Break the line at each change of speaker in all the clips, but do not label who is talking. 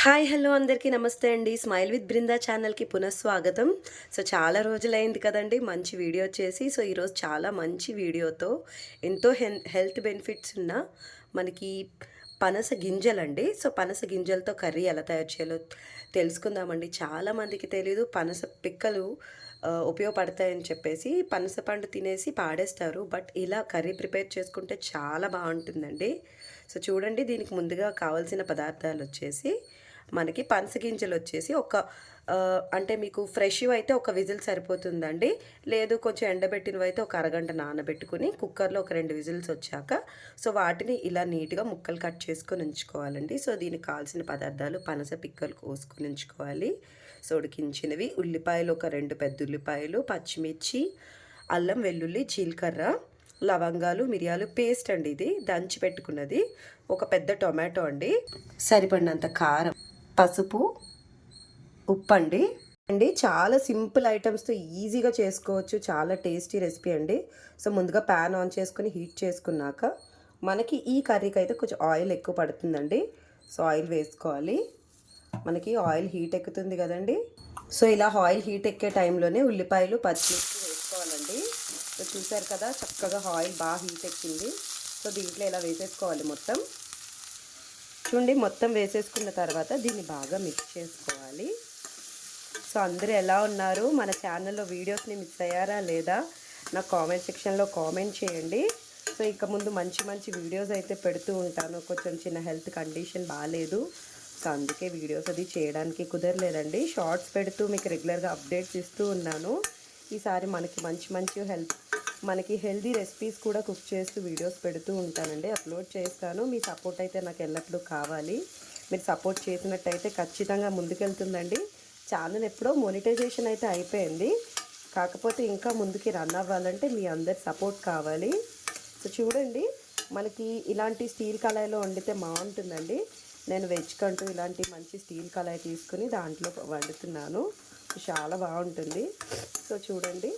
Hi hello అందరికీ నమస్తే అండి. స్మైల్ విత్ బృందా ఛానల్కి పునఃస్వాగతం. చాలా రోజులైంది కదండి మంచి వీడియో చేసి. ఈరోజు చాలా మంచి వీడియోతో ఎంతో హెల్త్ బెనిఫిట్స్ ఉన్న మనకి పనస గింజలండి. పనస గింజలతో కర్రీ ఎలా తయారు చేయాలో తెలుసుకుందామండి. చాలామందికి తెలీదు పనస పిక్కలు ఉపయోగపడతాయని చెప్పేసి పనస పండు తినేసి పాడేస్తారు. బట్ ఇలా కర్రీ ప్రిపేర్ చేసుకుంటే చాలా బాగుంటుందండి. చూడండి, దీనికి ముందుగా కావాల్సిన పదార్థాలు వచ్చేసి మనకి పనస గింజలు వచ్చేసి అంటే మీకు ఫ్రెష్‌వి అయితే ఒక విజిల్ సరిపోతుందండి. లేదు కొంచెం ఎండబెట్టినవి అయితే ఒక అరగంట నానబెట్టుకొని కుక్కర్‌లో ఒక 2 విజిల్స్ వచ్చాక వాటిని ఇలా నీట్‌గా ముక్కలు కట్ చేసుకొని ఉంచుకోవాలండి. దీనికి కావాల్సిన పదార్థాలు పనస పిక్కలు కోసుకొని ఉంచుకోవాలి. ఉడికించినవి, ఉల్లిపాయలు ఒక 2 పెద్ద ఉల్లిపాయలు, పచ్చిమిర్చి, అల్లం, వెల్లుల్లి, జీలకర్ర, లవంగాలు, మిరియాలు పేస్ట్ అండి, ఇది దంచి పెట్టుకున్నది. ఒక పెద్ద టొమాటో అండి, సరిపడినంత కారం, పసుపు, ఉప్పు అండి. చాలా సింపుల్ ఐటమ్స్తో ఈజీగా చేసుకోవచ్చు. చాలా టేస్టీ రెసిపీ అండి. ముందుగా ప్యాన్ ఆన్ చేసుకుని హీట్ చేసుకున్నాక మనకి ఈ కర్రీకి అయితే కొంచెం ఆయిల్ ఎక్కువ పడుతుందండి. ఆయిల్ వేసుకోవాలి. మనకి ఆయిల్ హీట్ ఎక్కుతుంది కదండి. ఇలా ఆయిల్ హీట్ ఎక్కే టైంలోనే ఉల్లిపాయలు, పచ్చిమిర్చి వేసుకోవాలండి. చూసారు కదా, చక్కగా ఆయిల్ బాగా హీట్ ఎక్కింది. దీంట్లో ఇలా వేసేసుకోవాలి మొత్తం. చూడండి, మొత్తం వేసేసుకున్న తర్వాత దీన్ని బాగా మిక్స్ చేసుకోవాలి. అందరూ ఎలా ఉన్నారు? మన ఛానల్లో వీడియోస్ని మిస్ అయ్యారా లేదా? నాకు కామెంట్ సెక్షన్లో కామెంట్ చేయండి. ఇక ముందు మంచి మంచి వీడియోస్ అయితే పెడుతూ ఉంటాను. కొంచెం చిన్న హెల్త్ కండిషన్ బాగాలేదు. అందుకే వీడియోస్ అది చేయడానికి కుదరలేదండి. షార్ట్స్ పెడుతూ మీకు రెగ్యులర్గా అప్డేట్స్ ఇస్తూ ఉన్నాను. ఈసారి మనకి హెల్దీ రెసిపీస్ కూడా కుక్ చేస్తూ వీడియోస్ పెడుతూ ఉంటానండి, అప్లోడ్ చేస్తాను. మీ సపోర్ట్ అయితే నాకు ఎల్లప్పుడూ కావాలి. మీరు సపోర్ట్ చేసినట్టయితే ఖచ్చితంగా ముందుకెళ్తుందండి. ఛానల్ ఎప్పుడో మోనిటైజేషన్ అయితే అయిపోయింది, కాకపోతే ఇంకా ముందుకి రన్ అవ్వాలంటే మీ అందరి సపోర్ట్ కావాలి. చూడండి, మనకి ఇలాంటి స్టీల్ కళాయిలో వండితే బాగుంటుందండి. నేను వెజ్ కంటూ ఇలాంటి మంచి స్టీల్ కళాయి తీసుకుని దాంట్లో వండుతున్నాను. చాలా బాగుంటుంది. చూడండి,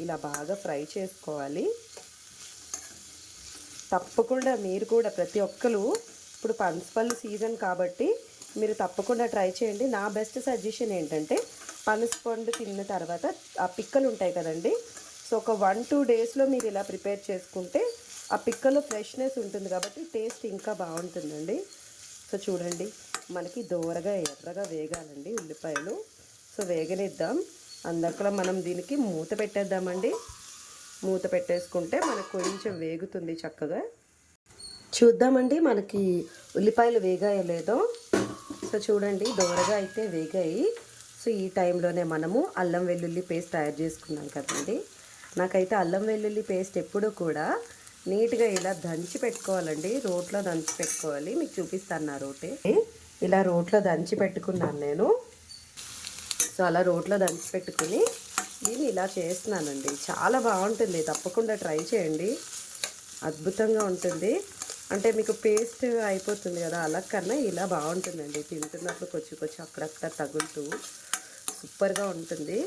ఇలా బాగా ఫ్రై చేసుకోవాలి. తప్పకుండా మీరు కూడా ప్రతి ఒక్కరు, ఇప్పుడు పనసపళ్ళు సీజన్ కాబట్టి మీరు తప్పకుండా ట్రై చేయండి. నా బెస్ట్ సజెషన్ ఏంటంటే, పనసపండు తిన్న తర్వాత ఆ పిక్కలు ఉంటాయి కదండి, ఒక 1-2 డేస్లో మీరు ఇలా ప్రిపేర్ చేసుకుంటే ఆ పిక్కలో ఫ్రెష్నెస్ ఉంటుంది కాబట్టి టేస్ట్ ఇంకా బాగుంటుందండి. చూడండి, మనకి దోరగా ఎర్రగా వేగాలండి ఉల్లిపాయలు. వేగనిద్దాం. అందులో మనం దీనికి మూత పెట్టేద్దామండి. మూత పెట్టేసుకుంటే మనకు కొంచెం వేగుతుంది చక్కగా. చూద్దామండి మనకి ఉల్లిపాయలు వేగాయో లేదో. చూడండి, దోరగా అయితే వేగాయి. ఈ టైంలోనే మనము అల్లం వెల్లుల్లి పేస్ట్ తయారు చేసుకున్నాం కదండి. నాకైతే అల్లం వెల్లుల్లి పేస్ట్ ఎప్పుడూ కూడా నీట్గా ఇలా దంచి పెట్టుకోవాలండి. రోట్లో దంచి పెట్టుకోవాలి. మీకు చూపిస్తాను నా రోటే. ఇలా రోట్లో దంచి పెట్టుకున్నాను నేను. అలా రోట్లో దంచి పెట్టుకుని దీన్ని ఇలా చేస్తున్నానండి. చాలా బాగుంటుంది, తప్పకుండా ట్రై చేయండి. అద్భుతంగా ఉంటుంది. అంటే మీకు పేస్ట్ అయిపోతుంది కదా, అలా కన్నా ఇలా బాగుంటుందండి. తింటున్నప్పుడు కొంచెం అక్కడక్కడ తగులుతూ సూపర్గా ఉంటుంది.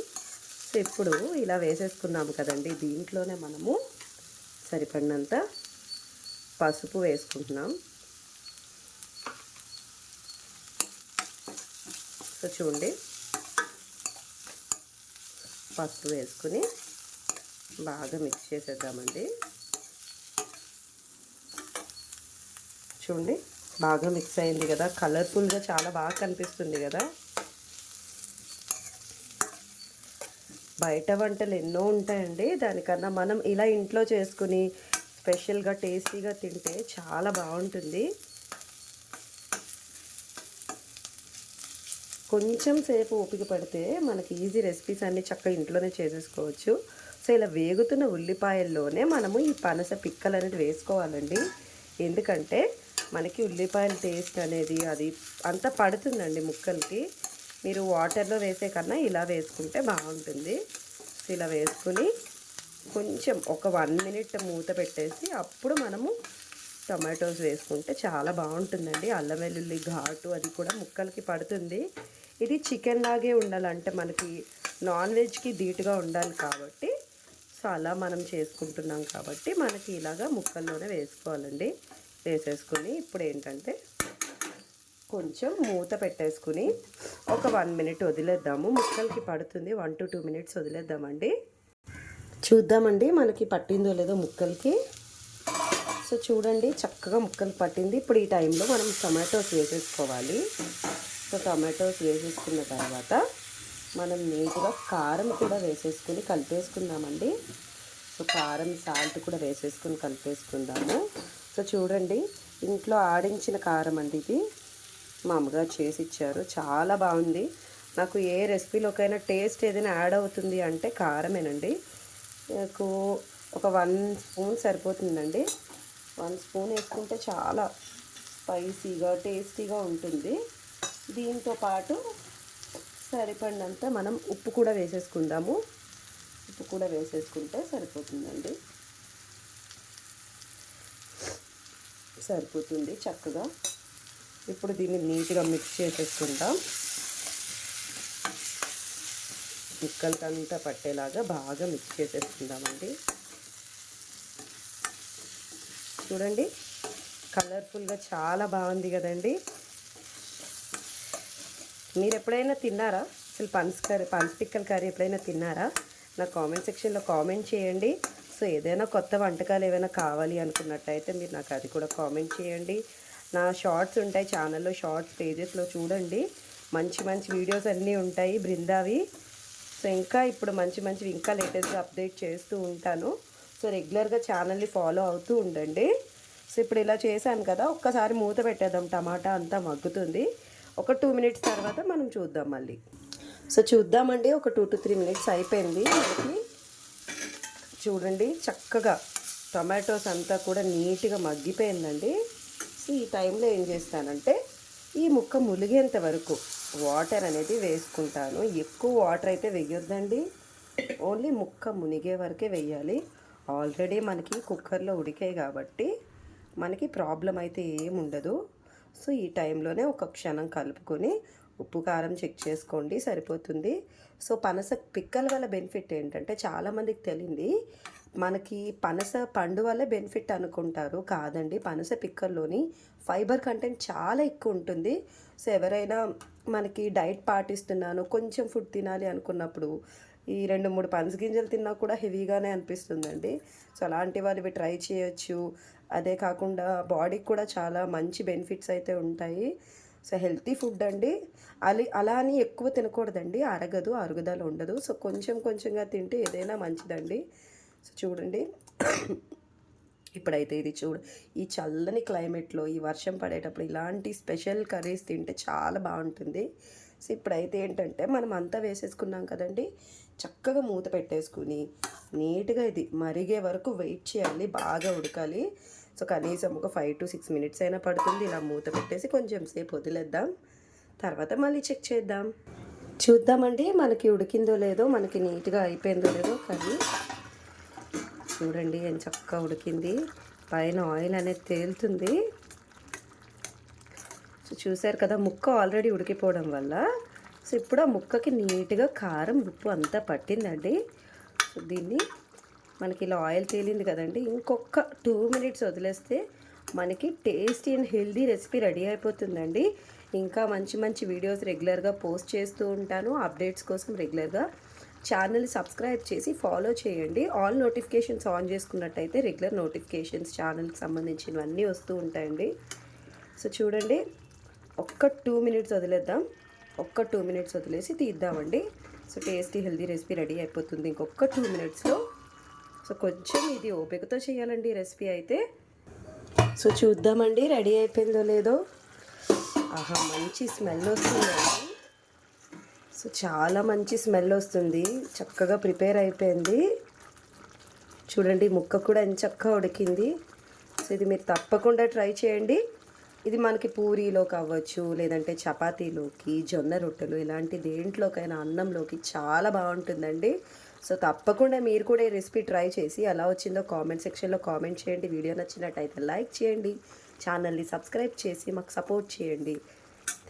ఇప్పుడు ఇలా వేసేసుకున్నాము కదండి, దీంట్లోనే మనము సరిపడినంత పసుపు వేసుకుంటున్నాం. చూడండి, పసుపు వేసుకుని బాగా మిక్స్ చేసేద్దామండి. చూడండి, బాగా మిక్స్ అయింది కదా, కలర్ఫుల్గా చాలా బాగా కనిపిస్తుంది కదా. బయట వంటలు ఎన్నో ఉంటాయండి, దానికన్నా మనం ఇలా ఇంట్లో చేసుకుని స్పెషల్గా టేస్టీగా తింటే చాలా బాగుంటుంది. కొంచెం సేపు ఓపిక పడితే మనకి ఈజీ రెసిపీస్ అన్నీ చక్కగా ఇంట్లోనే చేసేసుకోవచ్చు. ఇలా వేగుతున్న ఉల్లిపాయల్లోనే మనము ఈ పనస పిక్కలు అనేది వేసుకోవాలండి. ఎందుకంటే మనకి ఉల్లిపాయల టేస్ట్ అనేది అది అంతా పడుతుందండి ముక్కలకి. మీరు వాటర్లో వేసే కన్నా ఇలా వేసుకుంటే బాగుంటుంది. ఇలా వేసుకుని కొంచెం ఒక 1 మినిట్ మూత పెట్టేసి అప్పుడు మనము టొమాటోస్ వేసుకుంటే చాలా బాగుంటుందండి. అల్లం వెల్లుల్లి ఘాటు అది కూడా ముక్కలకి పడుతుంది. ఇది చికెన్ లాగే ఉండాలంటే మనకి నాన్ వెజ్కి ధీటుగా ఉండాలి కాబట్టి అలా మనం చేసుకుంటున్నాం కాబట్టి మనకి ఇలాగా ముక్కల్లోనే వేసుకోవాలండి. వేసేసుకొని ఇప్పుడు ఏంటంటే కొంచెం మూత పెట్టేసుకుని ఒక 1 మినిట్ వదిలేద్దాము. ముక్కలకి పడుతుంది, 1 to 2 మినిట్స్ వదిలేద్దామండి. చూద్దామండి మనకి పట్టిందో లేదో ముక్కలకి. సో చూడండి చక్కగా ముక్కలు పట్టింది. ఇప్పుడు ఈ టైంలో మనం టమాటోస్ వేసేసుకోవాలి. సో టమాటోస్ వేసేసుకున్న తర్వాత మనం నీట్గా కారం కూడా వేసేసుకుని కలిపేసుకుందామండి. సో కారం సాల్ట్ కూడా వేసేసుకుని కలిపేసుకుందాము. సో చూడండి ఇంట్లో ఆడించిన కారం అండి ఇది, మా అమ్మగారు చేసి ఇచ్చారు. చాలా బాగుంది. నాకు ఏ రెసిపీలోకైనా టేస్ట్ ఏదైనా యాడ్ అవుతుంది అంటే కారమేనండి. నాకు ఒక 1 స్పూన్ సరిపోతుందండి. 1 స్పూన్ వేసుకుంటే చాలా స్పైసీగా టేస్టీగా ఉంటుంది. దీంతో పాటు సరిపడినంత మనం ఉప్పు కూడా వేసేసుకుందాము. ఉప్పు కూడా వేసేసుకుంటే సరిపోతుందండి. సరిపోతుంది చక్కగా. ఇప్పుడు దీన్ని నీట్గా మిక్స్ చేసేసుకుందాం. ముక్కలకంతా పట్టేలాగా బాగా మిక్స్ చేసేసుకుందామండి. చూడండి కలర్ఫుల్గా చాలా బాగుంది కదండి. మీరు ఎప్పుడైనా తిన్నారా? అసలు పనస పిక్కల కర్రీ ఎప్పుడైనా తిన్నారా? నా కామెంట్ సెక్షన్లో కామెంట్ చేయండి. సో ఏదైనా కొత్త వంటకాలు ఏమైనా కావాలి అనుకున్నట్టయితే మీరు నాకు అది కూడా కామెంట్ చేయండి. నా షార్ట్స్ ఉంటాయి ఛానల్లో, షార్ట్స్ పేజెస్లో చూడండి. మంచి మంచి వీడియోస్ అన్నీ ఉంటాయి బృందావి. సో ఇంకా ఇప్పుడు మంచివి ఇంకా లేటెస్ట్గా అప్డేట్ చేస్తూ ఉంటాను. సో రెగ్యులర్గా ఛానల్ని ఫాలో అవుతూ ఉండండి. సో ఇప్పుడు ఇలా చేశాను కదా, ఒక్కసారి మూత పెట్టేద్దాం. టమాటా అంతా మగ్గుతుంది. ఒక 2 మినిట్స్ తర్వాత మనం చూద్దాం మళ్ళీ. సో చూద్దామండి, ఒక 2 to 3 మినిట్స్ అయిపోయింది మనకి. చూడండి చక్కగా టమాటోస్ అంతా కూడా నీట్గా మగ్గిపోయిందండి. సో ఈ టైంలో ఏం చేస్తానంటే ఈ ముక్క ములిగేంత వరకు వాటర్ అనేది వేసుకుంటాను. ఎక్కువ వాటర్ అయితే వేయొద్దండి, ఓన్లీ ముక్క మునిగే వరకే వేయాలి. ఆల్రెడీ మనకి కుక్కర్లో ఉడికాయి కాబట్టి మనకి ప్రాబ్లం అయితే ఏముండదు. సో ఈ టైంలోనే ఒక క్షణం కలుపుకొని ఉప్పు కారం చెక్ చేసుకోండి, సరిపోతుంది. సో పనస పిక్కల వల్ల బెనిఫిట్ ఏంటంటే చాలామందికి తెలియంది, మనకి పనస పండు వల్ల బెనిఫిట్ అనుకుంటారు. కాదండి, పనస పిక్కల్లోని ఫైబర్ కంటెంట్ చాలా ఎక్కువ ఉంటుంది. సో ఎవరైనా మనకి డైట్ పాటిస్తున్నాను, కొంచెం ఫుడ్ తినాలి అనుకున్నప్పుడు ఈ 2-3 పనస గింజలు తిన్నా కూడా హెవీగానే అనిపిస్తుందండి. సో అలాంటి వాళ్ళు ఇవి ట్రై చేయొచ్చు. అదే కాకుండా బాడీకి కూడా చాలా మంచి బెనిఫిట్స్ అయితే ఉంటాయి. సో హెల్తీ ఫుడ్ అండి. అలా అని ఎక్కువ తినకూడదండి, అరుగుదల ఉండదు. సో కొంచెంగా తింటే ఏదైనా మంచిదండి. సో చూడండి ఇప్పుడైతే ఇది ఈ చల్లని క్లైమేట్లో ఈ వర్షం పడేటప్పుడు ఇలాంటి స్పెషల్ కర్రీస్ తింటే చాలా బాగుంటుంది. సో ఇప్పుడైతే ఏంటంటే మనం అంతా వేసేసుకున్నాం కదండి, చక్కగా మూత పెట్టేసుకుని నీట్గా ఇది మరిగే వరకు వెయిట్ చేయాలి, బాగా ఉడకాలి. సో కనీసం ఒక 5 to 6 మినిట్స్ అయినా పడుతుంది. ఇలా మూత పెట్టేసి కొంచెం సేపు వదిలేద్దాం, తర్వాత మళ్ళీ చెక్ చేద్దాం. చూద్దామండి మనకి ఉడికిందో లేదో, మనకి నీట్గా అయిపోయిందో లేదో కర్రీ. చూడండి ఏం చక్కగా ఉడికింది, పైన ఆయిల్ అనేది తేలుతుంది. సో చూసారు కదా, ముక్క ఆల్రెడీ ఉడికిపోవడం వల్ల సో ఇప్పుడు ఆ ముక్కకి నీట్గా కారం ఉప్పు అంతా పట్టిందండి. సో దీన్ని మనకి ఇలా ఆయిల్ తేలింది కదండి, ఇంకొక 2 మినిట్స్ వదిలేస్తే మనకి tasty and healthy recipe ready అయిపోతుందండి. ఇంకా మంచి వీడియోస్ రెగ్యులర్గా పోస్ట్ చేస్తూ ఉంటాను. అప్డేట్స్ కోసం రెగ్యులర్గా ఛానల్ని సబ్స్క్రైబ్ చేసి ఫాలో చేయండి. ఆల్ నోటిఫికేషన్స్ ఆన్ చేసుకున్నట్టయితే రెగ్యులర్ నోటిఫికేషన్స్ ఛానల్కి సంబంధించినవన్నీ వస్తూ ఉంటాయండి. సో చూడండి ఒక్క 2 మినిట్స్ వదిలేద్దాం, ఒక్క 2 మినిట్స్ వదిలేసి తీద్దామండి. So tasty healthy recipe ready అయిపోతుంది ఇంకొక 2 మినిట్స్లో. సో కొంచెం ఇది ఓపికతో చేయాలండి రెసిపీ అయితే. సో చూద్దామండి రెడీ అయిపోయిందో లేదో. ఆహా మంచి స్మెల్ వస్తుందండి. సో చాలా మంచి స్మెల్ వస్తుంది, చక్కగా ప్రిపేర్ అయిపోయింది. చూడండి ముక్క కూడా ఎంత చక్కగా ఉడికింది. సో ఇది మీరు తప్పకుండా ట్రై చేయండి. ఇది మనకి పూరీలోకి అవ్వచ్చు, లేదంటే చపాతీలోకి, జొన్న రొట్టెలు, ఇలాంటి దేంట్లోకైనా అన్నంలోకి చాలా బాగుంటుందండి. సో తప్పకుండా మీరు కూడా ఈ రెసిపీ ట్రై చేసి ఎలా వచ్చిందో కామెంట్ సెక్షన్లో కామెంట్ చేయండి. వీడియో నచ్చినట్టయితే లైక్ చేయండి, ఛానల్ని సబ్స్క్రైబ్ చేసి మాకు సపోర్ట్ చేయండి.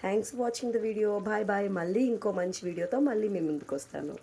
Thanks for watching the video. Bye bye. మళ్ళీ ఇంకో మంచి వీడియోతో మళ్ళీ మీ ముందుకు వస్తాను.